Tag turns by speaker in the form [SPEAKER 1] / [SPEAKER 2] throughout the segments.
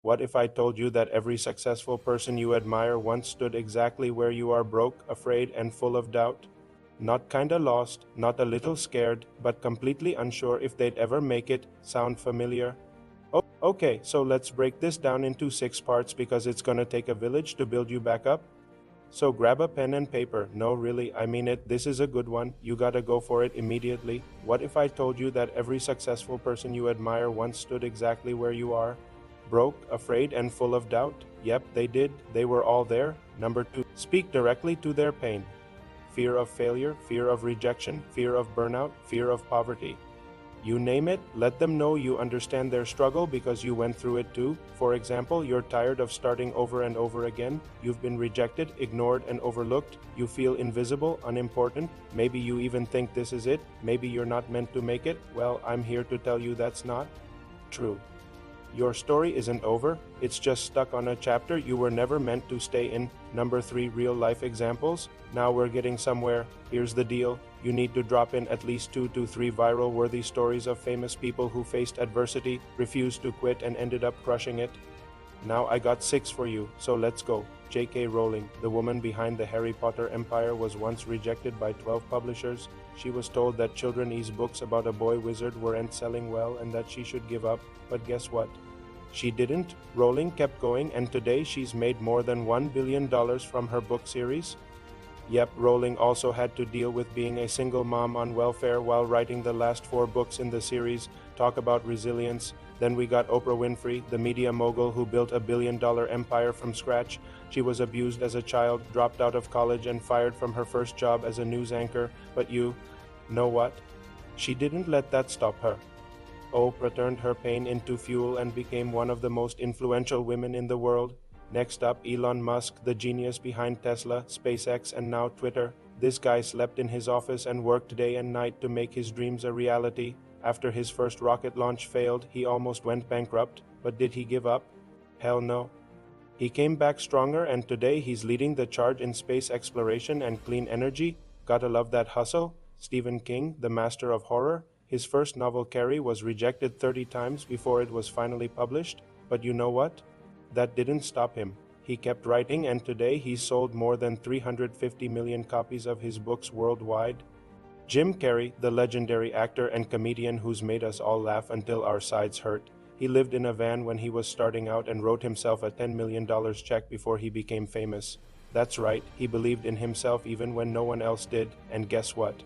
[SPEAKER 1] What if I told you that every successful person you admire once stood exactly where you are, broke, afraid, and full of doubt? Not kinda lost, not a little scared, but completely unsure if they'd ever make it. Sound familiar? Okay, so let's break this down into 6 parts because it's gonna take a village to build you back up. So grab a pen and paper. No, really, I mean it. This is a good one. You gotta go for it immediately. What if I told you that every successful person you admire once stood exactly where you are? Broke, afraid, and full of doubt? Yep, they did. They were all there. Number 2, speak directly to their pain. Fear of failure, fear of rejection, fear of burnout, fear of poverty. You name it, let them know you understand their struggle because you went through it too. For example, you're tired of starting over and over again. You've been rejected, ignored, and overlooked. You feel invisible, unimportant. Maybe you even think this is it. Maybe you're not meant to make it. Well, I'm here to tell you that's not true. Your story isn't over, it's just stuck on a chapter you were never meant to stay in. Number 3, real life examples. Now we're getting somewhere. Here's the deal. You need to drop in at least 2 to 3 viral worthy stories of famous people who faced adversity, refused to quit, and ended up crushing it. Now I got 6 for you, so let's go. J.K. Rowling, the woman behind the Harry Potter empire, was once rejected by 12 publishers. She was told that children's books about a boy wizard weren't selling well and that she should give up, but guess what? She didn't. Rowling kept going, and today she's made more than $1 billion from her book series. Yep, Rowling also had to deal with being a single mom on welfare while writing the last 4 books in the series. Talk about resilience. Then we got Oprah Winfrey, the media mogul who built a billion-dollar empire from scratch. She was abused as a child, dropped out of college, and fired from her first job as a news anchor. But you know what? She didn't let that stop her. Oprah turned her pain into fuel and became one of the most influential women in the world. Next up, Elon Musk, the genius behind Tesla, SpaceX, and now Twitter. This guy slept in his office and worked day and night to make his dreams a reality. After his first rocket launch failed, he almost went bankrupt. But did he give up? Hell no. He came back stronger, and today he's leading the charge in space exploration and clean energy. Gotta love that hustle. Stephen King, the master of horror. His first novel, Carrie, was rejected 30 times before it was finally published. But you know what? That didn't stop him. He kept writing, and today he's sold more than 350 million copies of his books worldwide. Jim Carrey, the legendary actor and comedian who's made us all laugh until our sides hurt. He lived in a van when he was starting out and wrote himself a $10 million check before he became famous. That's right, he believed in himself even when no one else did, and guess what?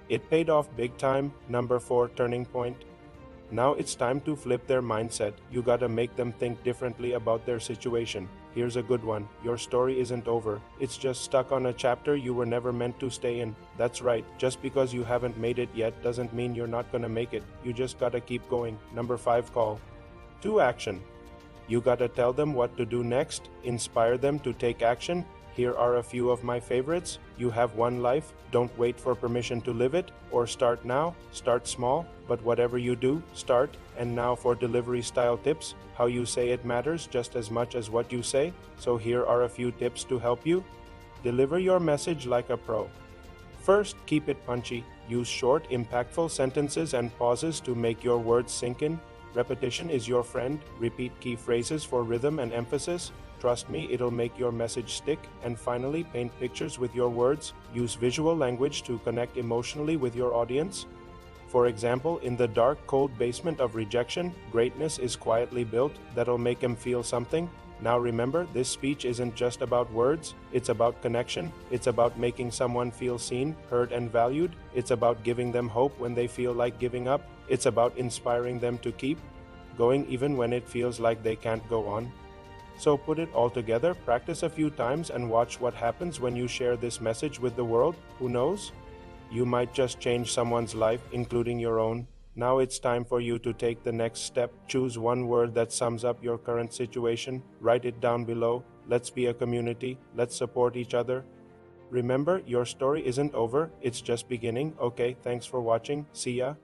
[SPEAKER 1] It paid off big time. Number 4, turning point. Now it's time to flip their mindset. You gotta make them think differently about their situation. Here's a good one. Your story isn't over. It's just stuck on a chapter you were never meant to stay in. That's right. Just because you haven't made it yet doesn't mean you're not gonna make it. You just gotta keep going. Number 5, call to action. You gotta tell them what to do next. Inspire them to take action. Here are a few of my favorites. You have one life. Don't wait for permission to live it. Or start now. Start small. But whatever you do, start. And now for delivery style tips. How you say it matters just as much as what you say. So here are a few tips to help you. Deliver your message like a pro. First, keep it punchy. Use short, impactful sentences and pauses to make your words sink in. Repetition is your friend. Repeat key phrases for rhythm and emphasis. Trust me, it'll make your message stick. And finally, paint pictures with your words. Use visual language to connect emotionally with your audience. For example, in the dark, cold basement of Rejection, greatness is quietly built. That'll make him feel something. Now remember, this speech isn't just about words. It's about connection. It's about making someone feel seen, heard, and valued. It's about giving them hope when they feel like giving up. It's about inspiring them to keep going even when it feels like they can't go on. So put it all together, practice a few times, and watch what happens when you share this message with the world. Who knows? You might just change someone's life, including your own. Now it's time for you to take the next step. Choose one word that sums up your current situation. Write it down below. Let's be a community. Let's support each other. Remember, your story isn't over. It's just beginning. Okay, thanks for watching. See ya.